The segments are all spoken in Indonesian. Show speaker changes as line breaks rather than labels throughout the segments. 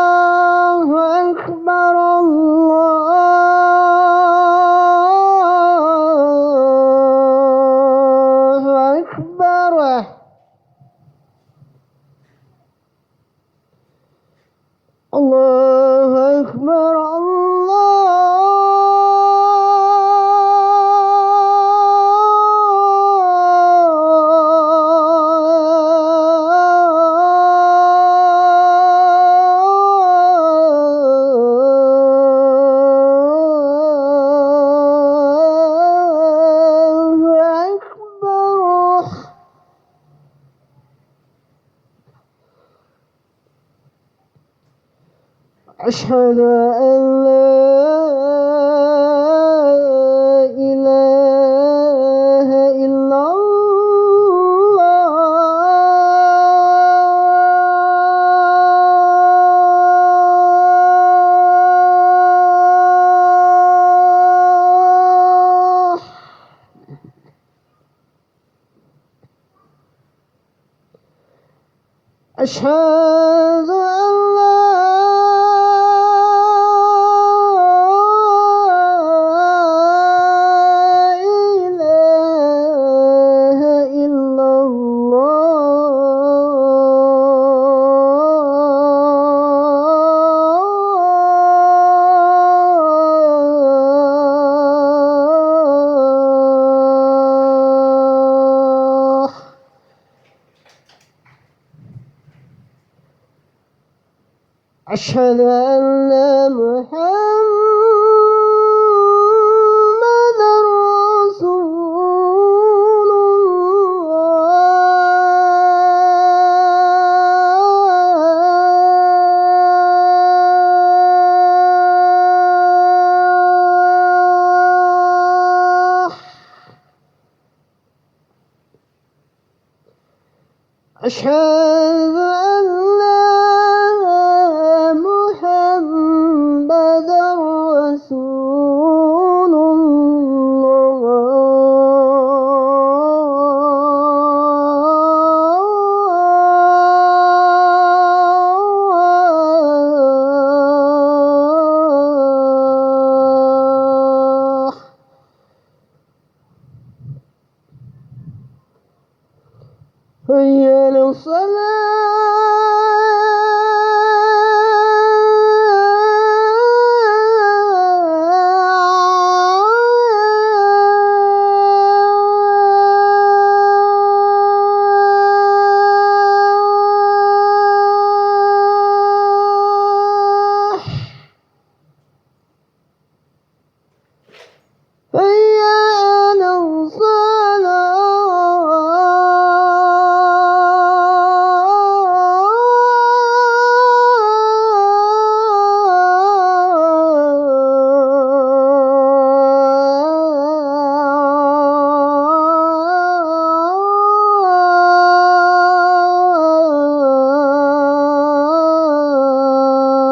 الله أكبر الله أكبر الله أكبر أشهد أن لا إله إلا الله أشهد أن لا إله إلا الله أشهد أن محمدا رسول الله أشهد أن محمدا رسول الله حي على الصلاة حي على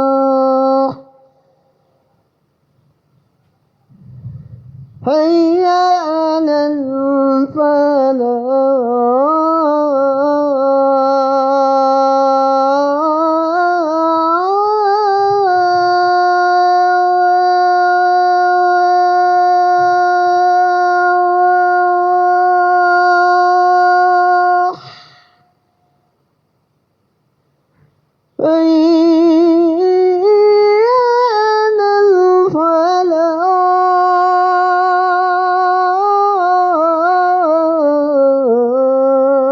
الصلاة حي على الفلاح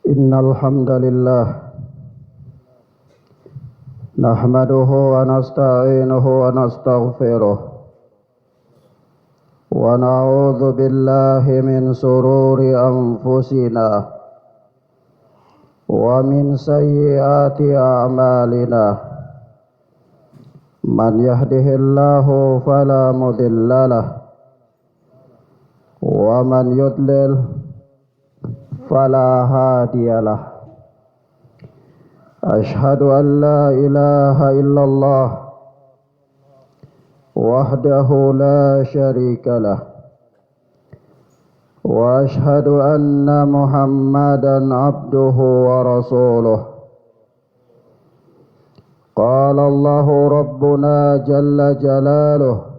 Innal hamdalillah nahmaduhu wa nasta'inuhu wa nastaghfiruh wa na'udzu billahi min sururi anfusina wa min sayyiati a'malina. Man yahdihillahu fala mudhillalah wa man yudlil fala hadiyalah. Ashhadu an la ilaha illallah wahdahu la syarika lah wa ashhadu anna Muhammadan abduhu wa rasuluh. Qala Allahu rabbuna jalla jalaluh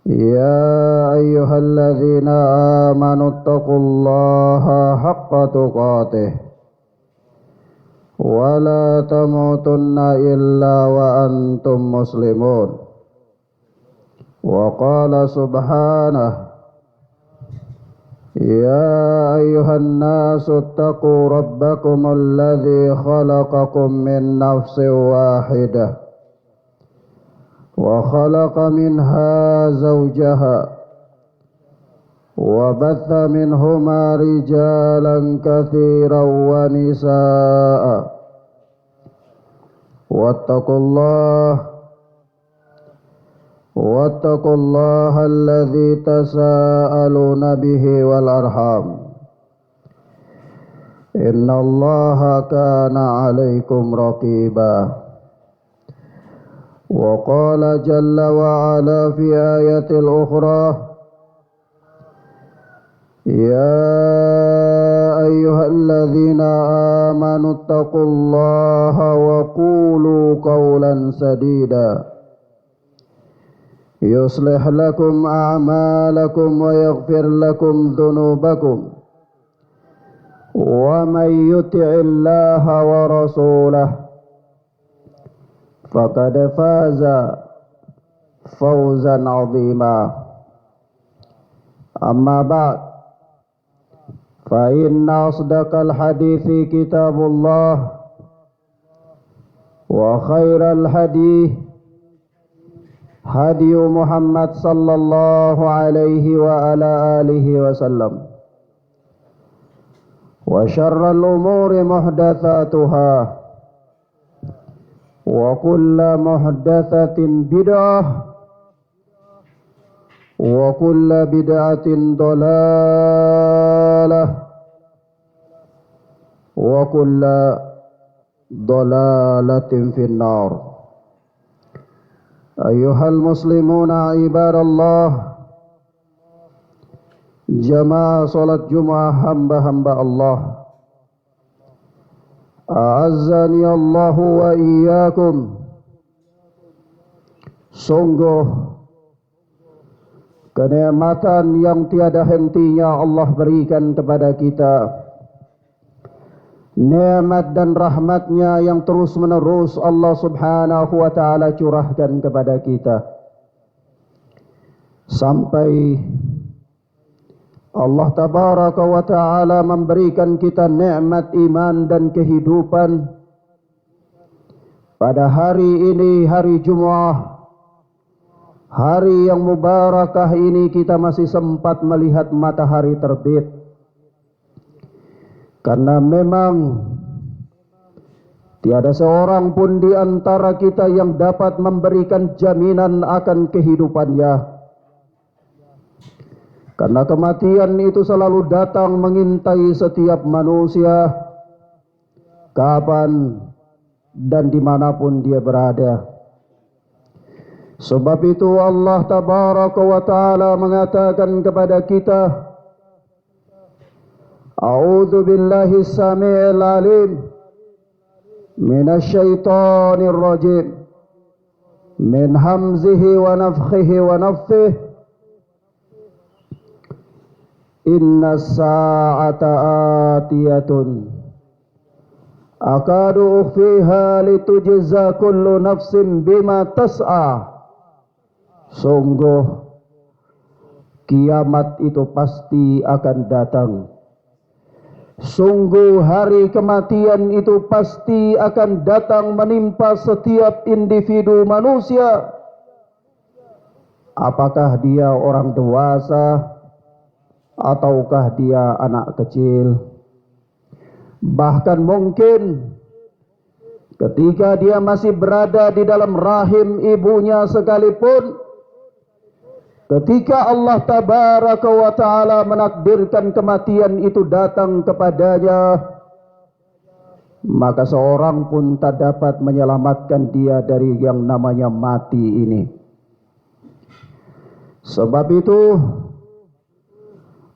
ya ayyuhalladzina amanu taqullaha haqqa tuqatih wa la tamutunna illa wa antum muslimun. Wa qala subhanahu ya ayyuhan nasu taqu rabbakum alladzi khalaqakum min nafsin wahidah wa khalaqa minha zawjaha wa batha minhuma rijalan katsiran wa nisaa'a wattaqullaha alladzi tasaaluna bihi wal arham innallaha kana 'alaikum raqiba. Wa qala jalla wa ala fi ayatil ukhra ya ayyuhalladzina amanu taqullaha wa qulu qawlan sadida yuslih lakum a'malakum wa yaghfir lakum dhunubakum wa may yuti'illaha wa rasulahu faqad faza fawzan 'azima. Amma ba'd, fa inna asdaqal hadithi kitabullah wa khairal hadi hadi Muhammad sallallahu alaihi wa ala alihi wasallam wa syarral umuri muhdatsatuha wa kullu muhdatsatin bid'ah wa kullu bid'atin dhalalah wa kullu dhalalatin finnar. Ayyuhal muslimuna ibadallah, jamaah salat Jumat hamba-hamba Allah, a'azzani Allah wa iyyakum. Sungguh kenikmatan yang tiada hentinya Allah berikan kepada kita, nikmat dan rahmatnya yang terus menerus Allah subhanahu wa ta'ala curahkan kepada kita, sampai Allah tabaraka wa ta'ala memberikan kita nikmat iman dan kehidupan. Pada hari ini, hari Jumat, hari yang mubarakah ini, kita masih sempat melihat matahari terbit. Karena memang tiada seorang pun di antara kita yang dapat memberikan jaminan akan kehidupannya. Karena kematian itu selalu datang mengintai setiap manusia, kapan dan dimanapun dia berada. Sebab itu Allah tabaraka wa ta'ala mengatakan kepada kita, a'udzu billahi samii'il alim minasy syaithanir rajim min hamzihi wa nafthihi wa nafthihi. Inna sa'ata atiyatun akadu ukhfiha litujza kullu nafsin bima tas'a. Sungguh kiamat itu pasti akan datang. Sungguh hari kematian itu pasti akan datang menimpa setiap individu manusia. Apakah dia orang dewasa ataukah dia anak kecil. Bahkan mungkin ketika dia masih berada di dalam rahim ibunya sekalipun, ketika Allah Tabaraka wa Ta'ala menakdirkan kematian itu datang kepadanya, maka seorang pun tak dapat menyelamatkan dia dari yang namanya mati ini. Sebab itu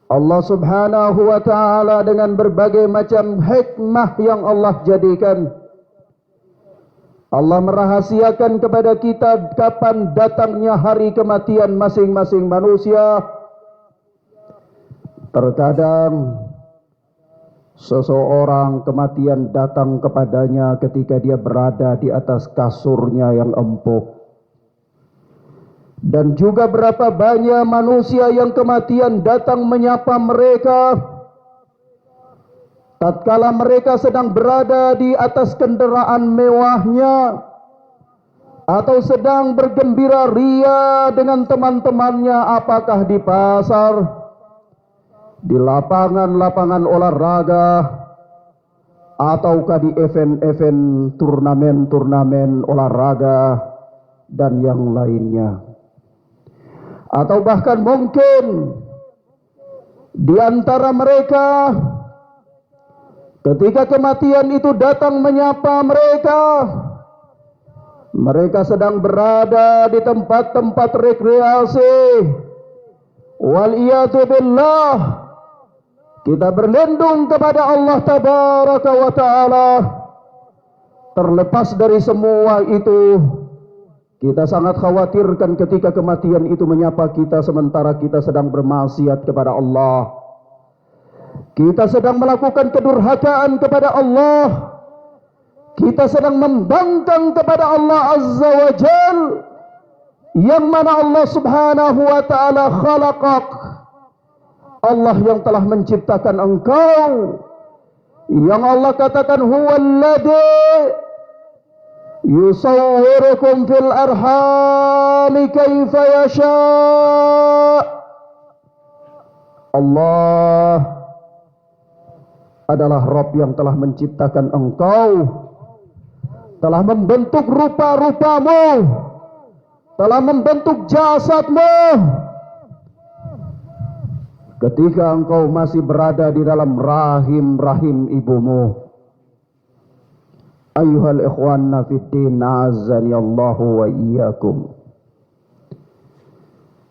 Allah Subhanahu wa Ta'ala dengan berbagai macam hikmah yang Allah jadikan, Allah merahasiakan kepada kita kapan datangnya hari kematian masing-masing manusia. Terkadang seseorang kematian datang kepadanya ketika dia berada di atas kasurnya yang empuk. Dan juga berapa banyak manusia yang kematian datang menyapa mereka tatkala mereka sedang berada di atas kendaraan mewahnya atau sedang bergembira ria dengan teman-temannya, apakah di pasar, di lapangan-lapangan olahraga, ataukah di event-event turnamen-turnamen olahraga dan yang lainnya. Atau bahkan mungkin di antara mereka ketika kematian itu datang menyapa mereka, mereka sedang berada di tempat-tempat rekreasi. Waliyadu billah, kita berlindung kepada Allah Tabaraka wa Ta'ala. Terlepas dari semua itu, kita sangat khawatirkan ketika kematian itu menyapa kita sementara kita sedang bermaksiat kepada Allah. Kita sedang melakukan kedurhakaan kepada Allah. Kita sedang membangkang kepada Allah Azza wa Jal, yang mana Allah Subhanahu wa Ta'ala khalaqak. Allah yang telah menciptakan engkau. Yang Allah katakan huwallazi yusawwirukum fil arhami kaifa yasha. Allah adalah Rabb yang telah menciptakan engkau, telah membentuk rupa-rupamu, telah membentuk jasadmu ketika engkau masih berada di dalam rahim ibumu. Ayuhal ikhwanna fiddin, azani Allahu wa iyyakum.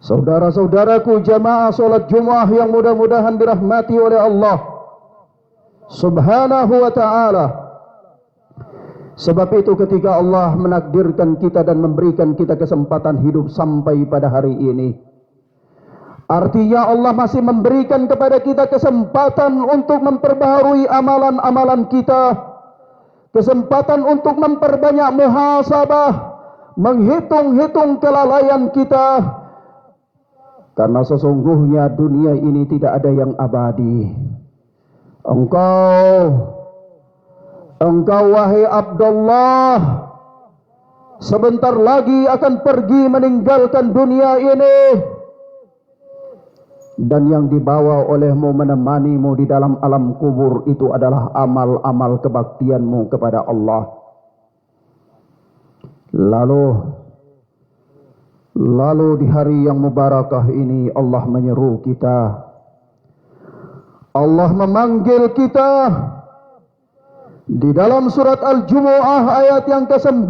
Saudara-saudaraku jamaah salat Jumat yang mudah-mudahan dirahmati oleh Allah Subhanahu wa Ta'ala. Sebab itu ketika Allah menakdirkan kita dan memberikan kita kesempatan hidup sampai pada hari ini, artinya Allah masih memberikan kepada kita kesempatan untuk memperbaharui amalan-amalan kita, kesempatan untuk memperbanyak muhasabah, menghitung-hitung kelalaian kita. Karena sesungguhnya dunia ini tidak ada yang abadi. Engkau wahai Abdullah, sebentar lagi akan pergi meninggalkan dunia ini. Dan yang dibawa olehmu menemanimu di dalam alam kubur itu adalah amal-amal kebaktianmu kepada Allah. Lalu di hari yang mubarakah ini Allah menyeru kita, Allah memanggil kita di dalam surat Al-Jumu'ah ayat yang ke-9.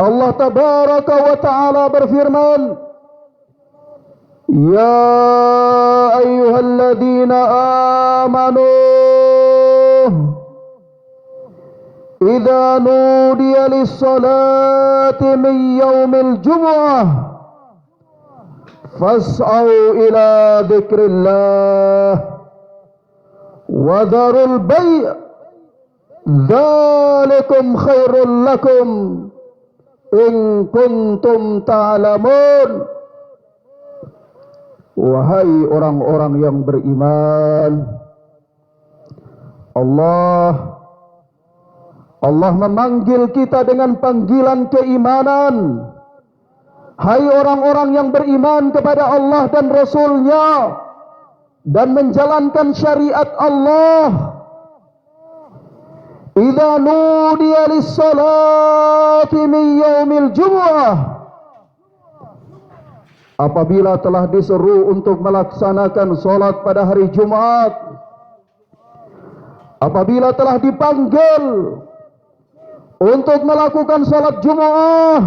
Allah Tabaraka wa Ta'ala berfirman, Ya ayyuhalladzina amanu idza nudiya lis-salati min yaumil jumu'ah fas'au ila dzikrillah wa dharul bai' dzalikum khairul lakum in kuntum ta'lamun. Wahai orang-orang yang beriman, Allah memanggil kita dengan panggilan keimanan. Hai orang-orang yang beriman kepada Allah dan Rasul-Nya dan menjalankan syariat Allah. Idza nudiya lis-salati min yaumil jumu'ah, apabila telah diseru untuk melaksanakan solat pada hari Jumat, apabila telah dipanggil untuk melakukan solat Jumat,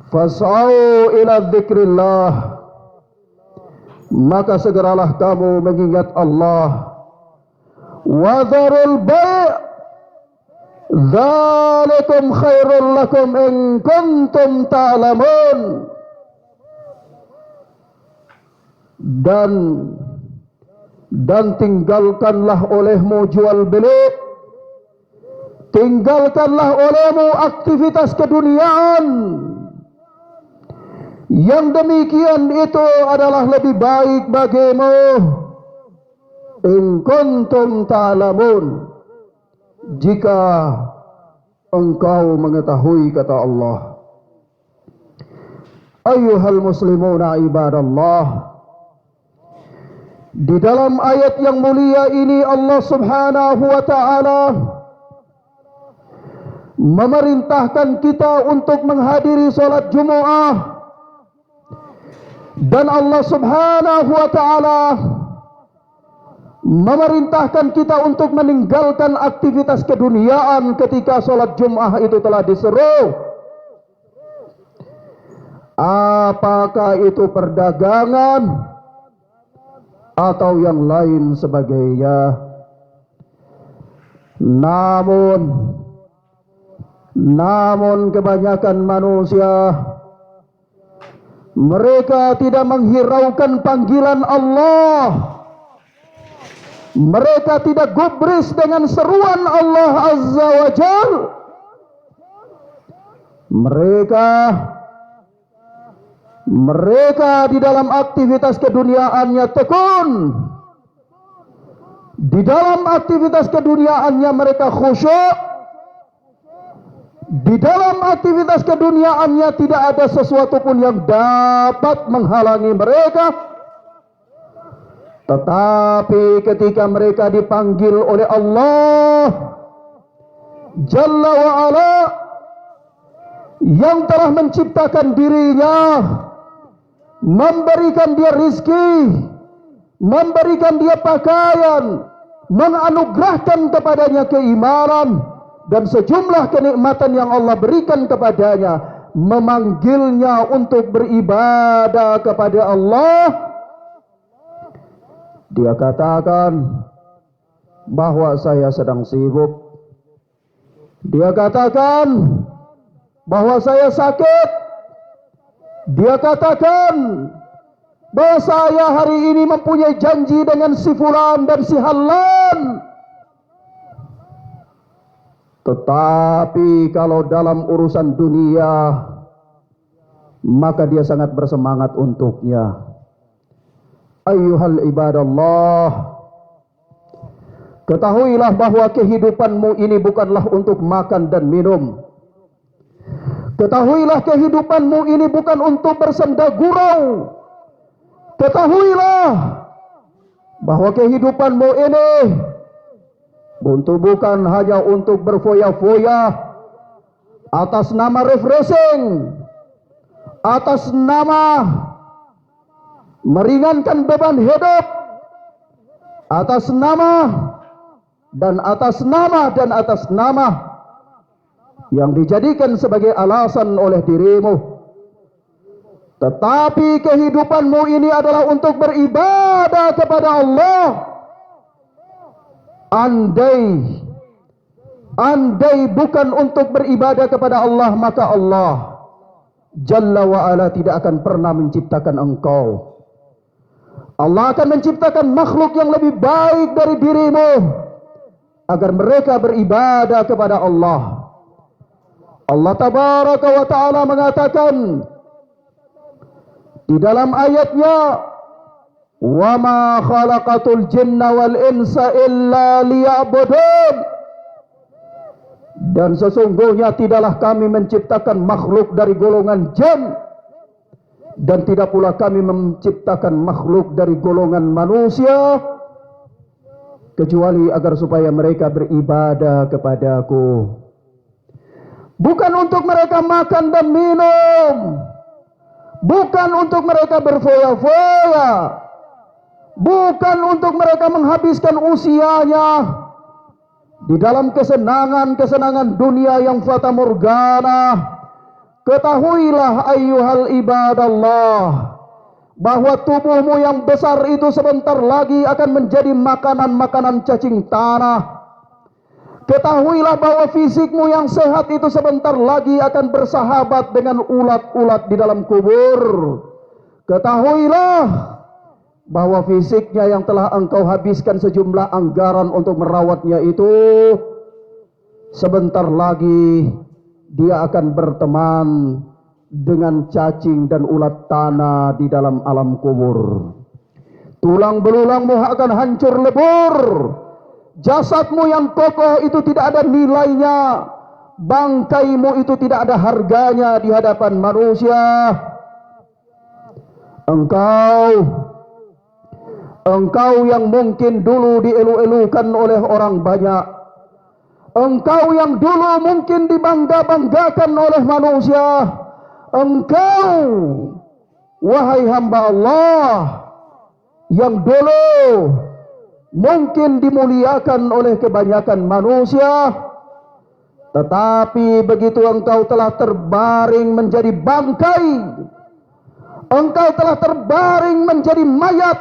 fas'au ila dzikrillah, maka segeralah kamu mengingat Allah. Wa dzarul bai', dzalikum khairul lakum in kuntum ta'lamun. Dan tinggalkanlah olehmu jual beli, tinggalkanlah olehmu aktivitas keduniaan. Yang demikian itu adalah lebih baik bagimu in kuntum ta'lamun, jika engkau mengetahui, kata Allah. Ayyuhal muslimuna ibadallah, di dalam ayat yang mulia ini Allah subhanahu wa ta'ala memerintahkan kita untuk menghadiri solat Jumu'ah, dan Allah subhanahu wa ta'ala memerintahkan kita untuk meninggalkan aktivitas keduniaan ketika solat Jum'ah itu telah diseru. Apakah itu perdagangan atau yang lain sebagainya. Namun kebanyakan manusia, mereka tidak menghiraukan panggilan Allah. Mereka tidak gubris dengan seruan Allah Azza wa Jal. Mereka di dalam aktivitas keduniaannya tekun. Di dalam aktivitas keduniaannya mereka khusyuk. Di dalam aktivitas keduniaannya tidak ada sesuatu pun yang dapat menghalangi mereka. Tetapi ketika mereka dipanggil oleh Allah Jalla wa Ala, yang telah menciptakan dirinya, memberikan dia rizki, memberikan dia pakaian, menganugerahkan kepadanya keimanan dan sejumlah kenikmatan yang Allah berikan kepadanya, memanggilnya untuk beribadah kepada Allah, dia katakan bahwa saya sedang sibuk. Dia katakan bahwa saya sakit. Dia katakan bahwa saya hari ini mempunyai janji dengan si fulan dan si halan. Tetapi kalau dalam urusan dunia, maka dia sangat bersemangat untuknya. Ayyuhal ibadallah, ketahuilah bahwa kehidupanmu ini bukanlah untuk makan dan minum. Ketahuilah kehidupanmu ini bukan untuk bersenda gurau. Ketahuilah bahwa kehidupanmu ini bukan hanya untuk berfoya-foya atas nama refreshing, atas nama meringankan beban hidup, atas nama dan atas nama yang dijadikan sebagai alasan oleh dirimu. Tetapi kehidupanmu ini adalah untuk beribadah kepada Allah. Andai bukan untuk beribadah kepada Allah, maka Allah Jalla wa Ala tidak akan pernah menciptakan engkau. Allah akan menciptakan makhluk yang lebih baik dari dirimu agar mereka beribadah kepada Allah. Allah Tabaraka wa Ta'ala mengatakan, Di dalam ayatnya, wa ma khalaqatul jinna wal insa illa liya'budun. Dan sesungguhnya tidaklah kami menciptakan makhluk dari golongan jin, dan tidak pula kami menciptakan makhluk dari golongan manusia, kecuali agar supaya mereka beribadah kepadaku. Bukan untuk mereka makan dan minum, bukan untuk mereka berfoya-foya, bukan untuk mereka menghabiskan usianya di dalam kesenangan-kesenangan dunia yang fata morgana. Ketahuilah ayyuhal ibadallah, bahwa tubuhmu yang besar itu sebentar lagi akan menjadi makanan-makanan cacing tanah. Ketahuilah bahwa fisikmu yang sehat itu sebentar lagi akan bersahabat dengan ulat-ulat di dalam kubur. Ketahuilah bahwa fisiknya yang telah engkau habiskan sejumlah anggaran untuk merawatnya itu, sebentar lagi dia akan berteman dengan cacing dan ulat tanah di dalam alam kubur. Tulang belulangmu akan hancur lebur. Jasadmu yang kokoh itu tidak ada nilainya. Bangkaimu itu tidak ada harganya di hadapan manusia. Engkau yang mungkin dulu dielu-elukan oleh orang banyak, engkau yang dulu mungkin dibangga-banggakan oleh manusia, engkau, wahai hamba Allah, yang dulu mungkin dimuliakan oleh kebanyakan manusia, tetapi begitu engkau telah terbaring menjadi bangkai, engkau telah terbaring menjadi mayat,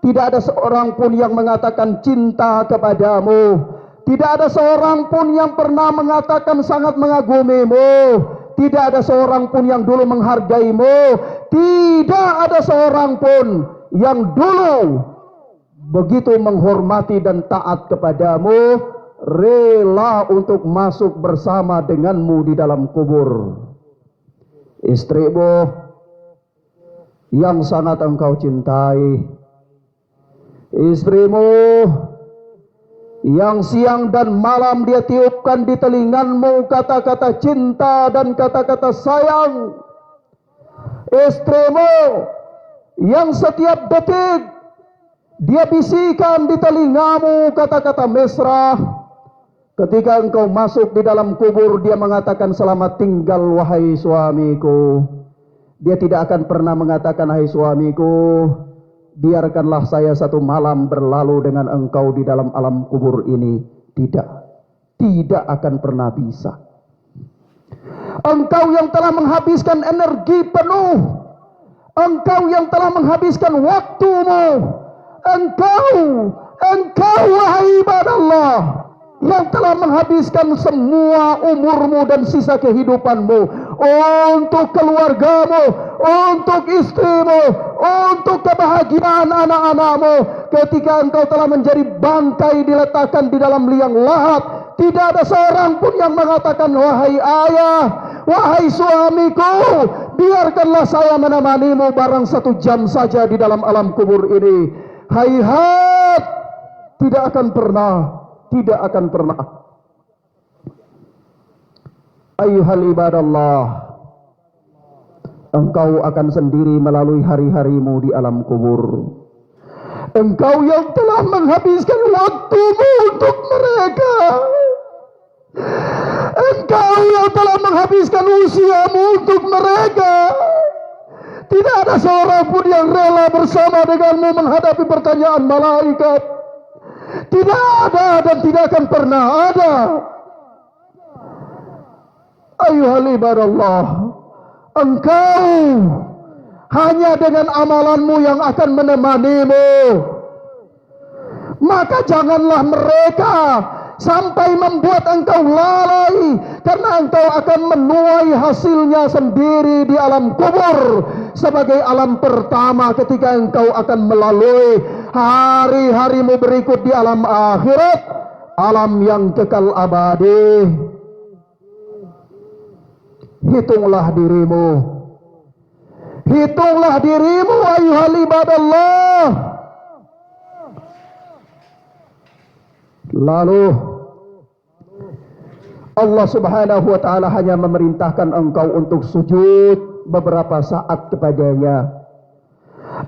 tidak ada seorang pun yang mengatakan cinta kepadamu. Tidak ada seorang pun yang pernah mengatakan sangat mengagumimu. Tidak ada seorang pun yang dulu menghargaimu. Tidak ada seorang pun yang dulu begitu menghormati dan taat kepadamu, rela untuk masuk bersama denganmu di dalam kubur. Istrimu yang sangat engkau cintai, istrimu yang siang dan malam dia tiupkan di telingamu kata-kata cinta dan kata-kata sayang, istrimu yang setiap detik dia bisikan di telingamu kata-kata mesra. Ketika engkau masuk di dalam kubur, dia mengatakan selamat tinggal wahai suamiku. Dia tidak akan pernah mengatakan hai suamiku, biarkanlah saya satu malam berlalu dengan engkau di dalam alam kubur ini. Tidak akan pernah bisa. Engkau yang telah menghabiskan energi penuh, engkau yang telah menghabiskan waktumu, engkau wahai ibadallah, yang telah menghabiskan semua umurmu dan sisa kehidupanmu untuk keluargamu, untuk istrimu, untuk kebahagiaan anak-anakmu. Ketika engkau telah menjadi bangkai diletakkan di dalam liang lahat, tidak ada seorang pun yang mengatakan wahai ayah, wahai suamiku, biarkanlah saya menemanimu barang 1 jam saja di dalam alam kubur ini. Hayhat, tidak akan pernah. Ayyuhal ibadallah, engkau akan sendiri melalui hari-harimu di alam kubur. Engkau yang telah menghabiskan waktumu untuk mereka, engkau yang telah menghabiskan usiamu untuk mereka. Tidak ada seorang pun yang rela bersama denganmu menghadapi pertanyaan malaikat. Tidak ada dan tidak akan pernah ada. Ayyuhal ibadallah, engkau hanya dengan amalanmu yang akan menemanimu. Maka janganlah mereka sampai membuat engkau lalai, karena engkau akan menuai hasilnya sendiri di alam kubur sebagai alam pertama ketika engkau akan melalui hari-harimu berikut di alam akhirat, alam yang kekal abadi. Hitunglah dirimu, Hitunglah dirimu ayuhal ibadallah. Lalu Allah subhanahu wa ta'ala hanya memerintahkan engkau untuk sujud beberapa saat kepadanya.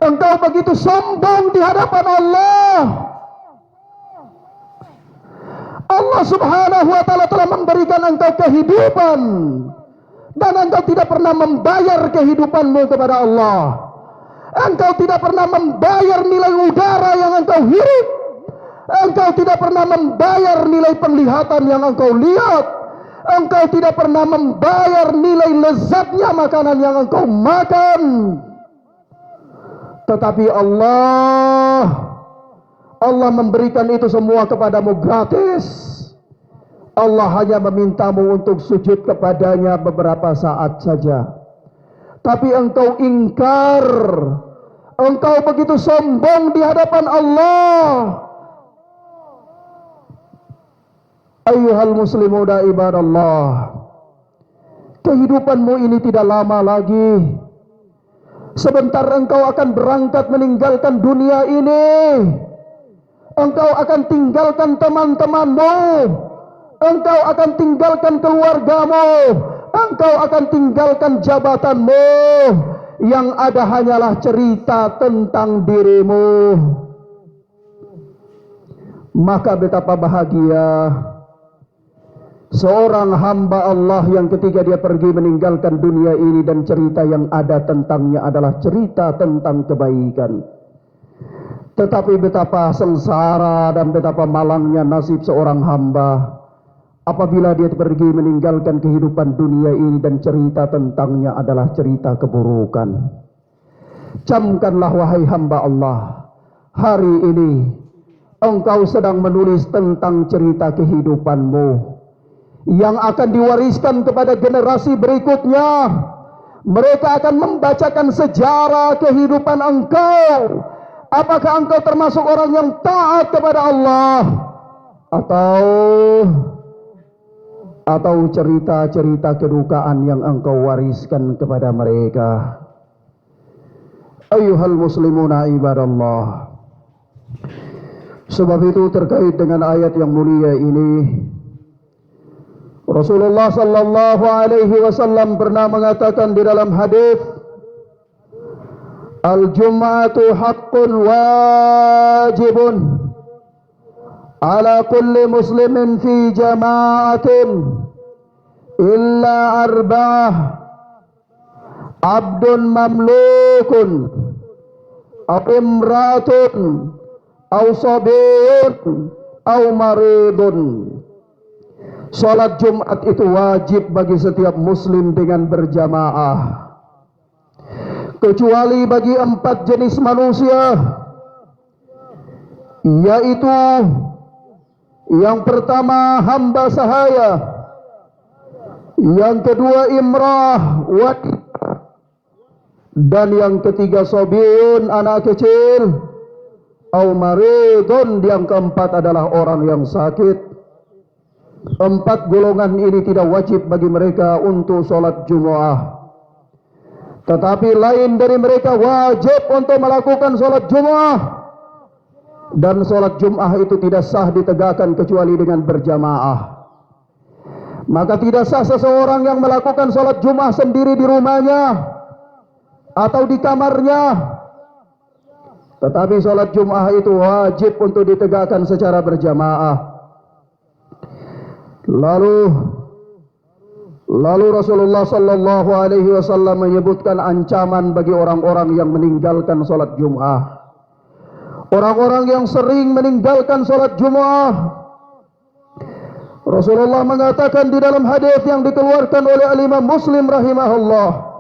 Engkau begitu sombong di hadapan Allah. Allah subhanahu wa ta'ala telah memberikan engkau kehidupan, dan engkau tidak pernah membayar kehidupanmu kepada Allah. Engkau tidak pernah membayar nilai udara yang engkau hirup. Engkau tidak pernah membayar nilai penglihatan yang engkau lihat. Engkau tidak pernah membayar nilai lezatnya makanan yang engkau makan. Tetapi Allah memberikan itu semua kepadamu gratis. Allah hanya memintamu untuk sujud kepadanya beberapa saat saja. Tapi engkau ingkar. Engkau begitu sombong di hadapan Allah. Ayyuhal muslimuna ibadallah, kehidupanmu ini tidak lama lagi. Sebentar engkau akan berangkat meninggalkan dunia ini. Engkau akan tinggalkan teman-temanmu. Engkau akan tinggalkan keluargamu. Engkau akan tinggalkan jabatanmu. Yang ada hanyalah cerita tentang dirimu. Maka betapa bahagia seorang hamba Allah yang ketika dia pergi meninggalkan dunia ini dan cerita yang ada tentangnya adalah cerita tentang kebaikan. Tetapi betapa sengsara dan betapa malangnya nasib seorang hamba apabila dia pergi meninggalkan kehidupan dunia ini dan cerita tentangnya adalah cerita keburukan. Camkanlah wahai hamba Allah, hari ini engkau sedang menulis tentang cerita kehidupanmu yang akan diwariskan kepada generasi berikutnya. Mereka akan membacakan sejarah kehidupan engkau. Apakah engkau termasuk orang yang taat kepada Allah, atau cerita-cerita kedukaan yang engkau wariskan kepada mereka? Ayyuhal muslimuna ibadallah. Sebab itu terkait dengan ayat yang mulia ini, Rasulullah sallallahu alaihi wasallam pernah mengatakan di dalam hadis, al-jum'atu haqqun wajibun ala kulli muslimin fi jama'atin illa arba'ah, abdun mamlukun aw imratun aw sabiyun aw maridun. Salat Jumat itu wajib bagi setiap muslim dengan berjamaah, kecuali bagi 4 jenis manusia, yaitu yang pertama hamba sahaya, yang kedua imrah wanita, dan yang ketiga sobiyun anak kecil, au maridun, yang keempat adalah orang yang sakit. 4 golongan ini tidak wajib bagi mereka untuk sholat Jumu'ah. Tetapi lain dari mereka wajib untuk melakukan sholat Jumu'ah. Dan sholat Jumu'ah itu tidak sah ditegakkan kecuali dengan berjamaah. Maka tidak sah seseorang yang melakukan sholat Jumu'ah sendiri di rumahnya atau di kamarnya. Tetapi sholat Jumu'ah itu wajib untuk ditegakkan secara berjamaah. Lalu Rasulullah sallallahu alaihi wasallam menyebutkan ancaman bagi orang-orang yang meninggalkan salat Jumat. Orang-orang yang sering meninggalkan salat Jumat. Rasulullah mengatakan di dalam hadis yang dikeluarkan oleh Imam Muslim rahimahullah,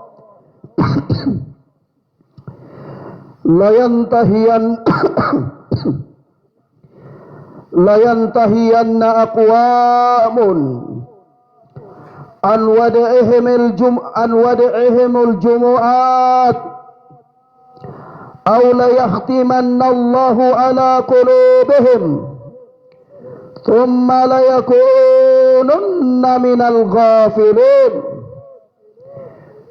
la yantahiyanna aqwamun an wad'ihimul jumu'at aw la yahtimanna Allahu ala qulubihim thumma la yakununna minal ghafilin.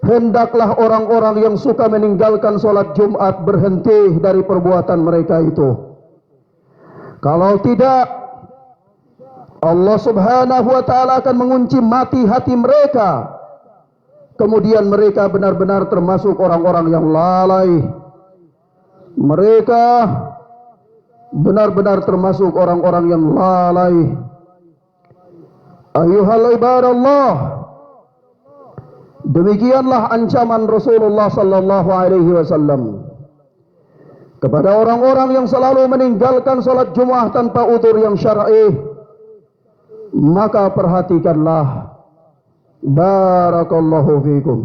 hendaklah orang-orang yang solat meninggalkan solat Jumat berhenti dari perbuatan mereka itu. Kalau tidak, Allah Subhanahu wa taala akan mengunci mati hati mereka. Kemudian mereka benar-benar termasuk orang-orang yang lalai. Mereka benar-benar termasuk orang-orang yang lalai. Ayuhal ibadallah, demikianlah ancaman Rasulullah sallallahu alaihi wasallam kepada orang-orang yang selalu meninggalkan salat Jumat tanpa udzur yang syar'i. Maka perhatikanlah. Barakallahu fikum.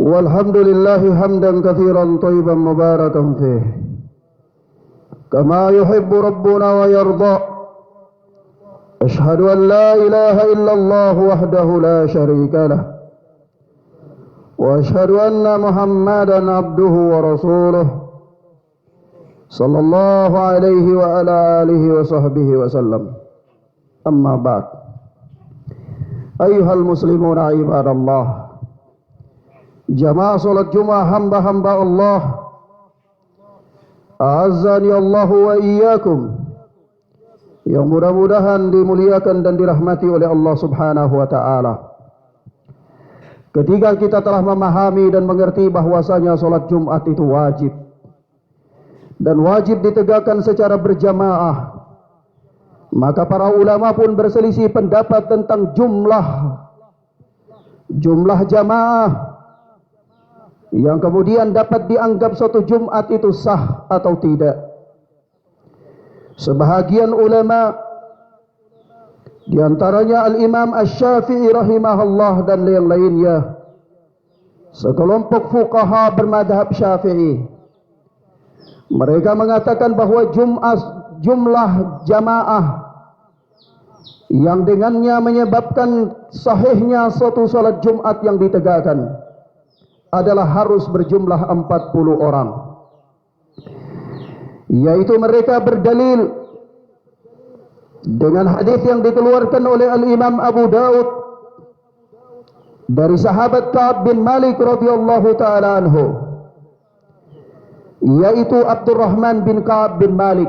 Walhamdulillahi hamdan katsiran thayyiban mubarakan fih, kama yuhibbu rabbuna wa yarda. Ashhadu an la ilaha illallah wahdahu la syarika lah, wa ashhadu anna Muhammadan abduhu wa rasuluh sallallahu alaihi wa ala alihi wa sahbihi wa sallam. Amma ba'd. Ayyuhal muslimuna ibadallah, jamaah salat Jumat hamba-hamba Allah, a'azzani Allah wa iyyakum, yang mudah-mudahan dimuliakan dan dirahmati oleh Allah Subhanahu wa taala. Ketika kita telah memahami dan mengerti bahwasanya salat Jumat itu wajib dan wajib ditegakkan secara berjamaah, maka para ulama pun berselisih pendapat tentang jumlah jamaah yang kemudian dapat dianggap suatu Jumat itu sah atau tidak. Sebahagian ulama, di antaranya Al-Imam Asy-Syafi'i rahimahullah dan yang lainnya, sekelompok fuqaha bermadhab Syafi'i, mereka mengatakan bahawa jumlah jamaah yang dengannya menyebabkan sahihnya suatu salat Jumat yang ditegakkan adalah harus berjumlah 40 orang. Yaitu mereka berdalil dengan hadis yang dikeluarkan oleh Al-Imam Abu Daud dari sahabat Ka'ab bin Malik radhiyallahu taala anhu, yaitu Abdurrahman bin Ka'ab bin Malik,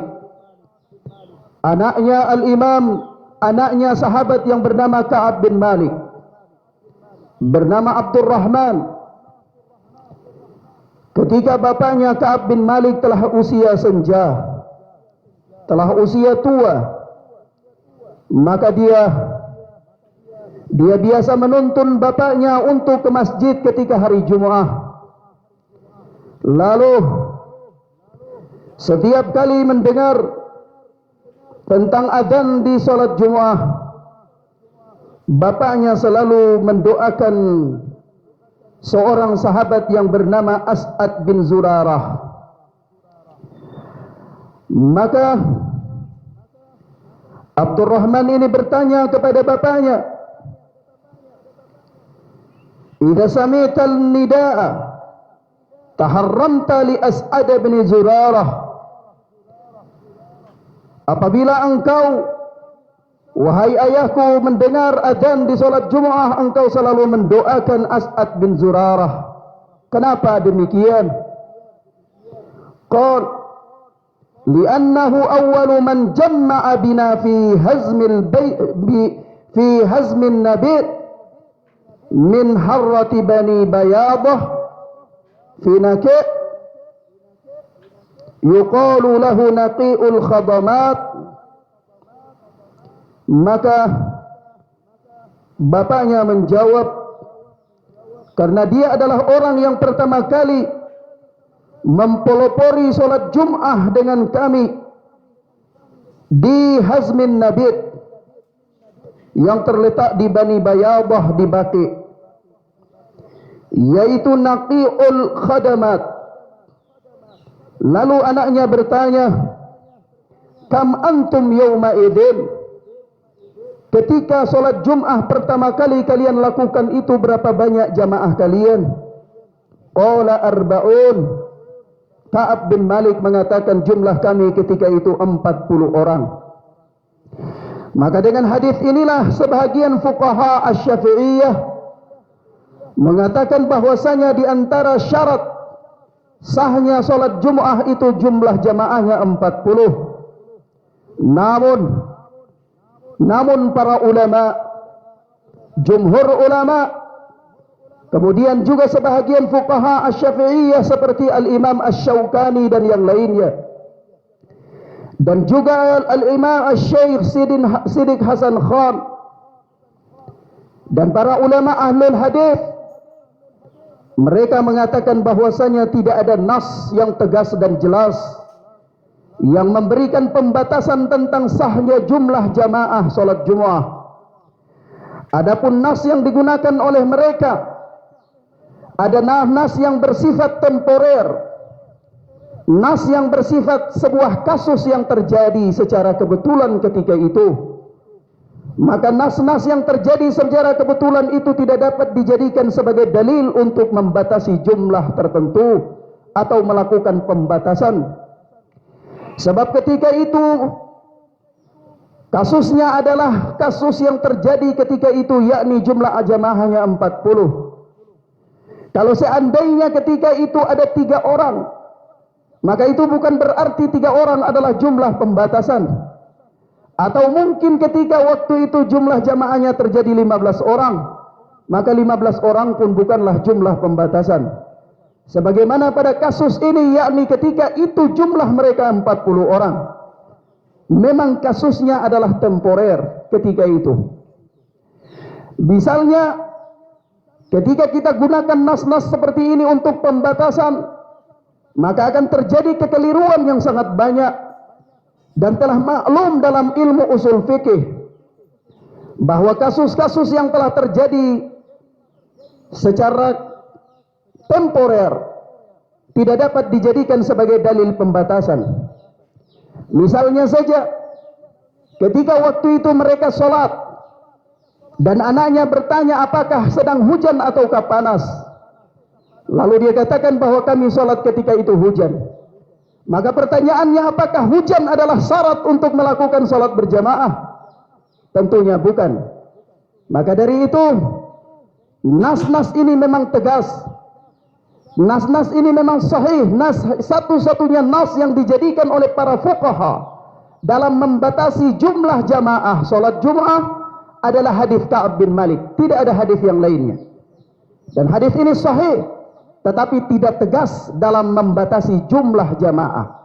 anaknya sahabat yang bernama Ka'ab bin Malik, bernama Abdurrahman. Ketika bapaknya Ka'ab bin Malik telah usia senja, telah usia tua, maka dia biasa menuntun bapaknya untuk ke masjid ketika hari Jumat. Lalu setiap kali mendengar tentang adzan di salat Jumat, bapaknya selalu mendoakan seorang sahabat yang bernama As'ad bin Zurarah. Maka Abdurrahman ini bertanya kepada bapaknya, "Idza sami'tal nidaa taharramta li As'ad bin Zurarah." Apabila engkau, wahai ayahku, mendengar adzan di salat Jumat, engkau selalu mendoakan As'ad bin Zurarah. Kenapa demikian? Qal, li'annahu awwalu man jamma'a bina fi hazmin nabit min harrati bani bayadah fi naqi' yuqalu lahu naqi'ul khadamat. Maka bapaknya menjawab, karena dia adalah orang yang pertama kali mempelopori solat Jum'ah dengan kami di Hazmin Nabit yang terletak di Bani Bayadah di Baqi, yaitu Naqi'ul Khadamat. Lalu anaknya bertanya, "Kam antum yawma idin?" Ketika solat Jum'ah pertama kali kalian lakukan itu, berapa banyak jamaah kalian? Qala arba'un. Ka'ab bin Malik mengatakan jumlah kami ketika itu 40 orang. Maka dengan hadis inilah sebahagian fuqaha asy-Syafi'iyah mengatakan bahwasanya di antara syarat sahnya salat Jumat itu jumlah jamaahnya 40. Namun para ulama, jumhur ulama, kemudian juga sebahagian fuqaha asy-Syafi'iyah seperti al-Imam Asy-Syaukani dan yang lainnya, dan juga al-Imam Asy-Syaikh Siddiq Hasan Khan dan para ulama ahlul hadis, mereka mengatakan bahwasanya tidak ada nas yang tegas dan jelas yang memberikan pembatasan tentang sahnya jumlah jamaah salat Jumat. Adapun nas yang digunakan oleh mereka ada nas yang bersifat temporer, nas yang bersifat sebuah kasus yang terjadi secara kebetulan ketika itu. Maka nas-nas yang terjadi secara kebetulan itu tidak dapat dijadikan sebagai dalil untuk membatasi jumlah tertentu atau melakukan pembatasan. Sebab ketika itu kasusnya adalah kasus yang terjadi ketika itu, yakni jumlah jamaahnya 40. Kalau seandainya ketika itu ada 3 orang, maka itu bukan berarti 3 orang adalah jumlah pembatasan. Atau mungkin ketika waktu itu jumlah jamaahnya terjadi 15 orang, maka 15 orang pun bukanlah jumlah pembatasan. Sebagaimana pada kasus ini, yakni ketika itu jumlah mereka 40 orang. Memang kasusnya adalah temporer ketika itu. Misalnya ketika kita gunakan nas-nas seperti ini untuk pembatasan, maka akan terjadi kekeliruan yang sangat banyak, dan telah maklum dalam ilmu usul fikih bahwa kasus-kasus yang telah terjadi secara temporer tidak dapat dijadikan sebagai dalil pembatasan. Misalnya saja ketika waktu itu mereka sholat dan anaknya bertanya apakah sedang hujan ataukah panas, lalu dia katakan bahwa kami sholat ketika itu hujan. Maka pertanyaannya, apakah hujan adalah syarat untuk melakukan sholat berjamaah? Tentunya bukan. Maka dari itu nas-nas ini memang tegas, nas-nas ini memang sahih. Nas satu-satunya nas yang dijadikan oleh para fuqaha dalam membatasi jumlah jamaah sholat Jumat adalah hadis Ka'ab bin Malik. Tidak ada hadis yang lainnya. Dan hadis ini sahih, tetapi tidak tegas dalam membatasi jumlah jamaah.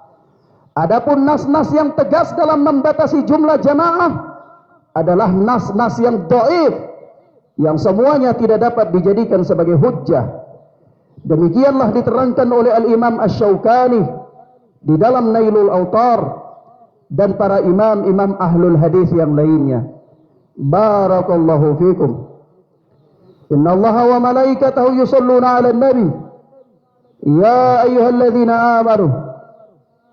Adapun nas-nas yang tegas dalam membatasi jumlah jamaah adalah nas-nas yang dhaif, yang semuanya tidak dapat dijadikan sebagai hujjah. Demikianlah diterangkan oleh al-Imam Asy-Syaukani di dalam Nailul Autar dan para imam-imam ahlul hadis yang lainnya. Barakallahu fikum. Inna Allaha wa malaikatahu yusalluna 'alan nabi. Ya ayyuhalladzina amanu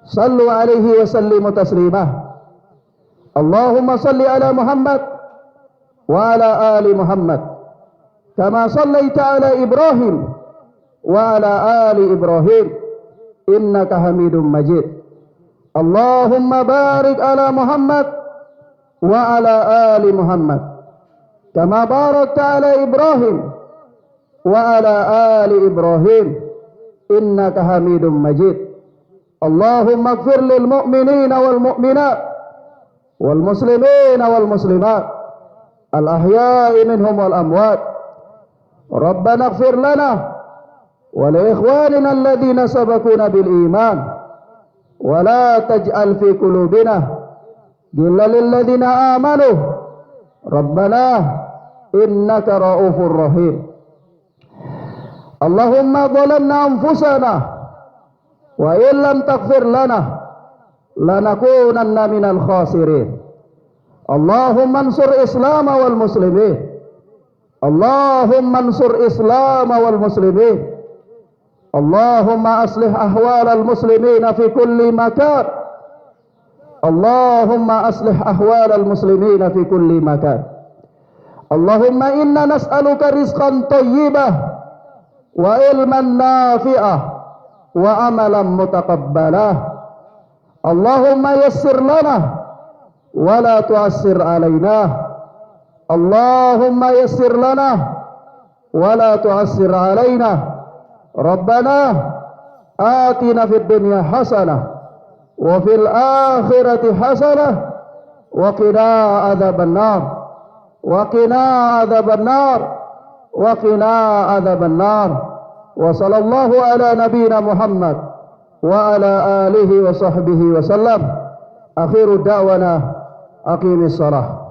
sallu 'alaihi wa sallimu taslimah. Allahumma salli 'ala Muhammad wa 'ala ali Muhammad kama sallaita 'ala Ibrahim wa 'ala ali Ibrahim innaka Hamidum Majid. Allahumma barik 'ala Muhammad wa 'ala ali Muhammad kama barakta 'ala Ibrahim wa 'ala ali Ibrahim innaka Hamidum Majid. Allahumma ighfir lil mu'minina wal mu'minat wal muslimina wal muslimat al ahya'i minhum wal amwat. Rabbana ighfir lana wa li ikhwanina alladhina sabaquna bil iman wa la taj'al fi qulubina ghillan lil ladzina amanu Rabbana innaka ra'ufur rahim. Allahumma dhalamna anfusana wa in lam taghfir lana lanakunanna minal khasirin. Allahumma ansur Islam wal muslimin. Allahumma ansur Islam wal muslimin. Allahumma aslih ahwal al muslimin fi kulli makan. Allahumma aslih ahwal al muslimin fi kulli makan. Allahumma inna nas'aluka rizqan thayyibah wa ilman nafi'ah وعملا متقبلا. اللهم يسر لنا ولا تعسر علينا. اللهم يسر لنا ولا تعسر علينا. ربنا آتنا في الدنيا حسنة وفي الآخرة حسنة وقنا عذاب النار وقنا عذاب النار وقنا عذاب النار. وصلى الله على نبينا محمد وعلى آله وصحبه وسلم. آخر دعوانا أقيم الصلاة.